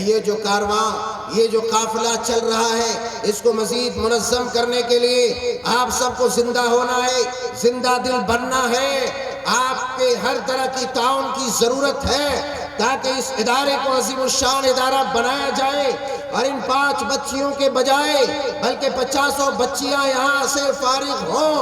یہ جو کارواں، یہ جو قافلہ چل رہا ہے، اس کو مزید منظم کرنے کے لیے آپ سب کو زندہ ہونا ہے، زندہ دل بننا ہے۔ آپ کے ہر طرح کی تعاون کی ضرورت ہے تاکہ اس ادارے کو عظیم الشان ادارہ بنایا جائے، اور ان 5 بچیوں کے بجائے بلکہ 50 بچیاں یہاں سے فارغ ہوں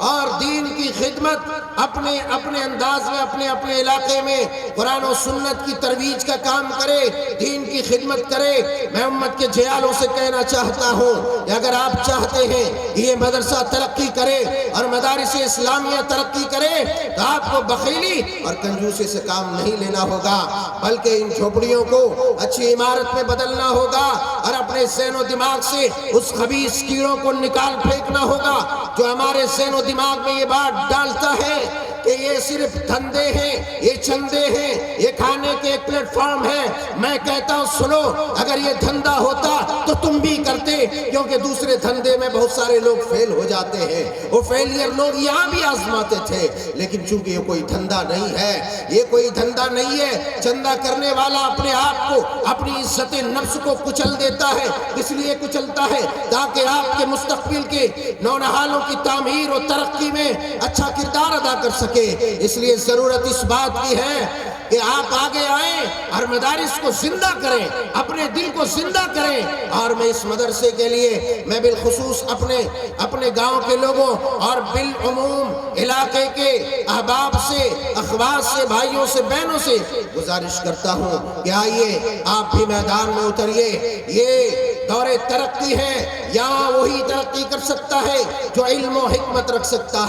اور دین کی خدمت اپنے اپنے انداز میں اپنے اپنے علاقے میں قرآن و سنت کی ترویج کا کام کرے، دین کی خدمت کرے۔ میں امت کے جیالوں سے کہنا چاہتا ہوں کہ اگر آپ چاہتے ہیں کہ یہ مدرسہ ترقی کرے اور مدارس اسلامیہ ترقی کرے تو آپ کو بخیلی اور کنجوسی سے کام نہیں لینا ہوگا، بلکہ ان جھوپڑیوں کو اچھی عمارت میں بدلنا ہوگا اور اپنے ذہن و دماغ سے اس خبیث کیڑوں کو نکال پھینکنا ہوگا جو ہمارے ذہن و دماغ میں یہ بات ڈالتا ہے کہ یہ صرف دھندے ہیں، یہ چندے ہیں، یہ کھانے کے ایک پلیٹ فارم ہے۔ میں کہتا ہوں سنو، اگر یہ دھندا ہوتا تو تم بھی کرتے، کیونکہ دوسرے دھندے میں بہت سارے لوگ فیل ہو جاتے ہیں، وہ فیلئر لوگ یہاں بھی آزماتے تھے، لیکن چونکہ یہ کوئی دھندا نہیں ہے، یہ کوئی دھندا نہیں ہے۔ چندہ کرنے والا اپنے آپ کو، اپنی عزت نفس کو کچل دیتا ہے، اس لیے کچلتا ہے تاکہ آپ کے مستقبل کے نونہالوں کی تعمیر و ترقی میں اچھا کردار ادا کر سکے۔ اس لیے ضرورت اس بات کی ہے کہ آپ آگے آئیں اور مدارس کو زندہ کریں، اپنے دل کو زندہ کریں۔ اور میں اس مدرسے کے لیے میں بالخصوص اپنے گاؤں کے لوگوں اور بالعموم علاقے کے احباب سے، اخوات سے، بھائیوں سے، بہنوں سے گزارش کرتا ہوں کہ آئیے آپ بھی میدان میں اتریے۔ یہ دور ترقی ہے، یہاں وہی ترقی کر سکتا ہے جو علم و حکمت رکھتا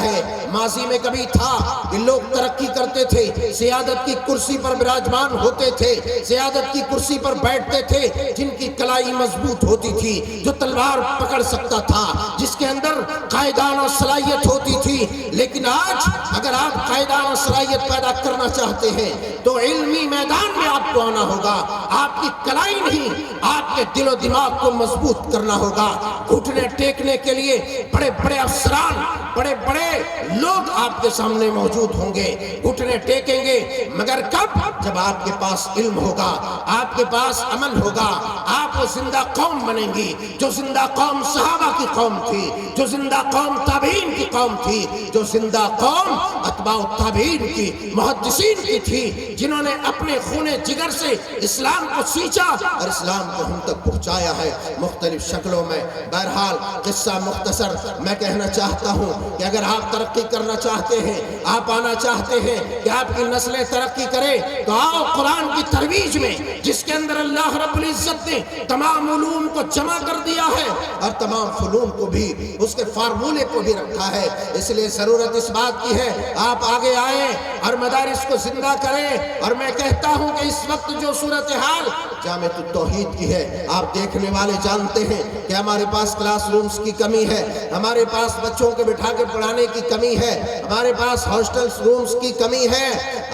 ہے۔ ماضی میں کبھی تھا کہ لوگ ترقی کرتے تھے، سیادت کی کرسی پر براجمان ہوتے تھے، سیادت کی کرسی پر بیٹھتے تھے، جن کی کلائی مضبوط ہوتی تھی، جو تلوار پکڑ سکتا تھا، جس کے اندر قائدانہ صلاحیت ہوتی تھی۔ لیکن آج اگر آپ قائدانہ صلاحیت پیدا کرنا چاہتے ہیں تو علمی میدان میں آپ کو آنا ہوگا، آپ کی کلائی نہیں، آپ کے دل و دماغ کو مضبوط کرنا ہوگا۔ گھٹنے ٹیکنے کے لیے بڑے بڑے افسران، بڑے بڑے لوگ آپ کے سامنے موجود ہوں گے، گھٹنے ٹیکیں گے، مگر کب؟ جب آپ کے پاس علم ہوگا، آپ کے پاس عمل ہوگا، آپ وہ زندہ قوم بنیں گی جو زندہ قوم صحابہ کی قوم تھی، جو زندہ قوم تابعین کی قوم تھی، جو زندہ قوم اتباع التابعین کی، محدثین کی تھی، جنہوں نے اپنے خون جگر سے اسلام کو سینچا اور اسلام کو ہم تک پہنچایا ہے مختلف شکلوں میں۔ بہرحال قصہ مختصر میں کہنا چاہتا ہوں کہ اگر آپ ترقی کرنا چاہتے ہیں، آپ آنا چاہتے ہیں کہ آپ کی نسلیں ترقی کریں، تو آؤ قرآن کی ترویج میں، جس کے اندر اللہ رب العزت نے تمام علوم کو جمع کر دیا ہے اور تمام فنون کو بھی، اس کے فارمولے کو بھی رکھا ہے۔ اس لیے ضرورت اس بات کی ہے آپ آگے آئیں اور مدارس کو زندہ کریں۔ اور میں کہتا ہوں کہ اس وقت جو صورتحال جامعۃ التوحید کی ہے، آپ دیکھنے والے جانتے ہیں کہ ہمارے پاس کلاس رومز کی کمی ہے، ہمارے پاس بچوں کے بٹھا کے پڑھانے کی کمی ہے، ہمارے پاس ہاسٹل رومز کی کمی ہے۔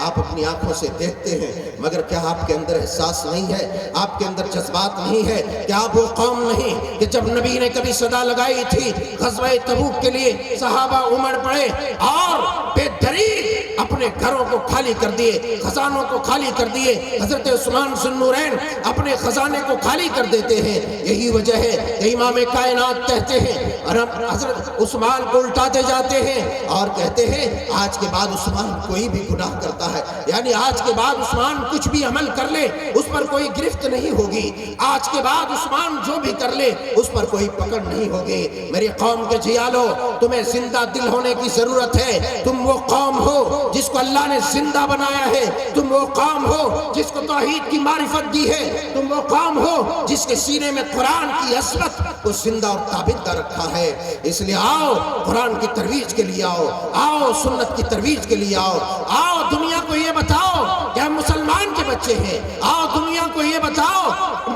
آپ اپنی آنکھوں سے دیکھتے ہیں، مگر کیا آپ کے اندر احساس نہیں ہے؟ آپ کے اندر جذبات نہیں ہے؟ کیا آپ وہ قوم نہیں کہ جب نبی نے کبھی صدا لگائی تھی غزوہ تبوک کے لیے، صحابہ امڑ پڑے اور بے دریغ اپنے گھروں کو خالی کر دیے، خزانوں کو خالی کر دیے۔ حضرت عثمان ذو النورین اپنے خزانے کو خالی کر دیتے ہیں۔ یہی وجہ ہے کہ امام کائنات کہتے ہیں، اور حضرت عثمان کو الٹاتے جاتے ہیں اور کہتے ہیں آج کے بعد عثمان کوئی بھی گناہ کرتا ہے، یعنی آج کے بعد عثمان کچھ بھی عمل کر لے اس پر کوئی گرفت نہیں ہوگی، آج کے بعد عثمان جو بھی کر لے اس پر کوئی پکڑ نہیں ہوگی۔ میری قوم کے جیالو، تمہیں زندہ دل ہونے کی ضرورت ہے۔ تم وہ قوم ہو جس کو اللہ نے زندہ بنایا ہے، تم وہ قوم ہو جس کو توحید کی معرفت دی ہے، تم وہ قوم ہو جس کے سینے میں قرآن کی عظمت کو زندہ اور ثابت رکھا ہے۔ اس لیے آؤ قرآن کی ترویج کے لیے آؤ، آؤ سنت کی ترویج کے لیے آؤ، آؤ دنیا کو یہ بتاؤ کہ ہم مسلمان کے بچے ہیں، آؤ دنیا کو یہ بتاؤ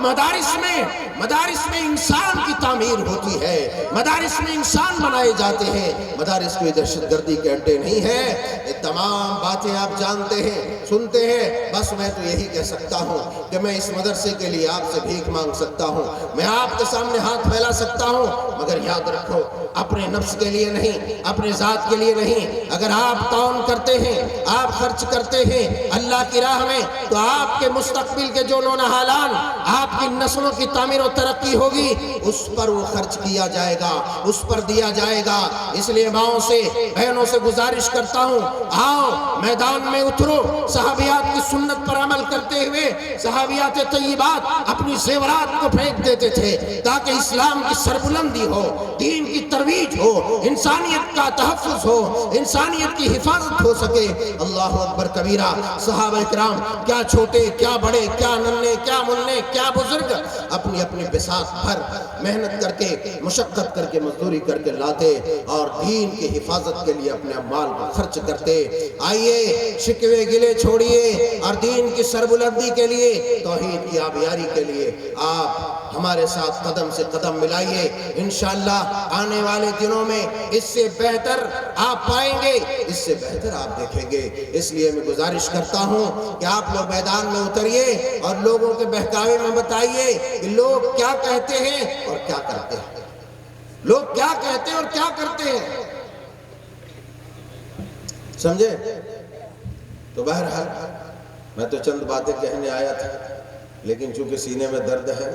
مدارس میں انسان کی تعمیر ہوتی ہے، مدارس میں انسان بنائے جاتے ہیں، مدارس کوئی دہشت گردی کے اڈے نہیں ہے۔ یہ تمام باتیں آپ جانتے ہیں، سنتے ہیں، بس میں تو یہی کہہ سکتا ہوں کہ میں اس مدرسے کے لیے آپ سے بھیک مانگ سکتا ہوں، میں آپ کے سامنے ہاتھ پھیلا سکتا ہوں، مگر یاد رکھو اپنے نفس کے لیے نہیں، اپنے ذات کے لیے نہیں۔ اگر آپ تعاون کرتے ہیں، آپ خرچ کرتے ہیں اللہ کی راہ میں، تو آپ کے مستقبل کے جو نونہالان، آپ کی نسلوں کی تعمیر و ترقی ہوگی، اس پر وہ خرچ کیا جائے گا، اس پر دیا جائے گا۔ اس لیے ماؤں سے، بہنوں سے گزارش کرتا ہوں، آؤ میدان میں اترو۔ صحابیات کی سنت پر عمل کرتے ہوئے صحابیات طیبات اپنی زیورات کو پھینک دیتے تھے تاکہ اسلام کی سربلندی ہو، دین کی ترویج ہو، انسانیت کا تحفظ ہو، انسانیت کی حفاظت ہو سکے۔ اللہ اکبر کبیرہ۔ صحابہ کرام کیا چھوٹے، کیا بڑے، کیا ننھے، کیا مننے، کیا بزرگ، اپنی اپنی بساط بھر محنت کر کے، مشقت کر کے، مزدوری کر کے لاتے اور دین کی حفاظت کے لیے اپنے مال کو خرچ کرتے۔ آئیے شکوے گلے چھوڑیے اور دین کی سربلندی کے لیے، توحید کی آبیاری کے لیے آپ ہمارے ساتھ قدم سے قدم ملائیے۔ انشاءاللہ آنے والے دنوں میں اس سے بہتر آپ پائیں گے، اس سے بہتر آپ دیکھیں گے۔ اس لیے میں گزارش کرتا ہوں کہ آپ لوگ میدان میں اتریے اور لوگوں کے بہکاوے میں بتائیے کہ لوگ کیا کہتے ہیں اور کیا کرتے ہیں، لوگ کیا کہتے ہیں اور کیا کرتے ہیں، سمجھے؟ تو بہرحال میں تو چند باتیں کہنے آیا تھا، لیکن چونکہ سینے میں درد ہے،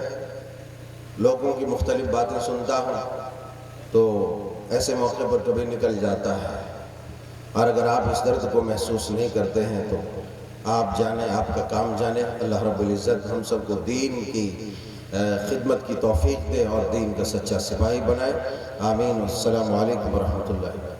لوگوں کی مختلف باتیں سنتا ہوں تو ایسے موقع پر کبھی نکل جاتا ہے، اور اگر آپ اس درد کو محسوس نہیں کرتے ہیں تو آپ جانیں، آپ کا کام جانیں۔ اللہ رب العزت ہم سب کو دین کی خدمت کی توفیق دے اور دین کا سچا سپاہی بنائے۔ آمین۔ السلام علیکم ورحمۃ اللہ۔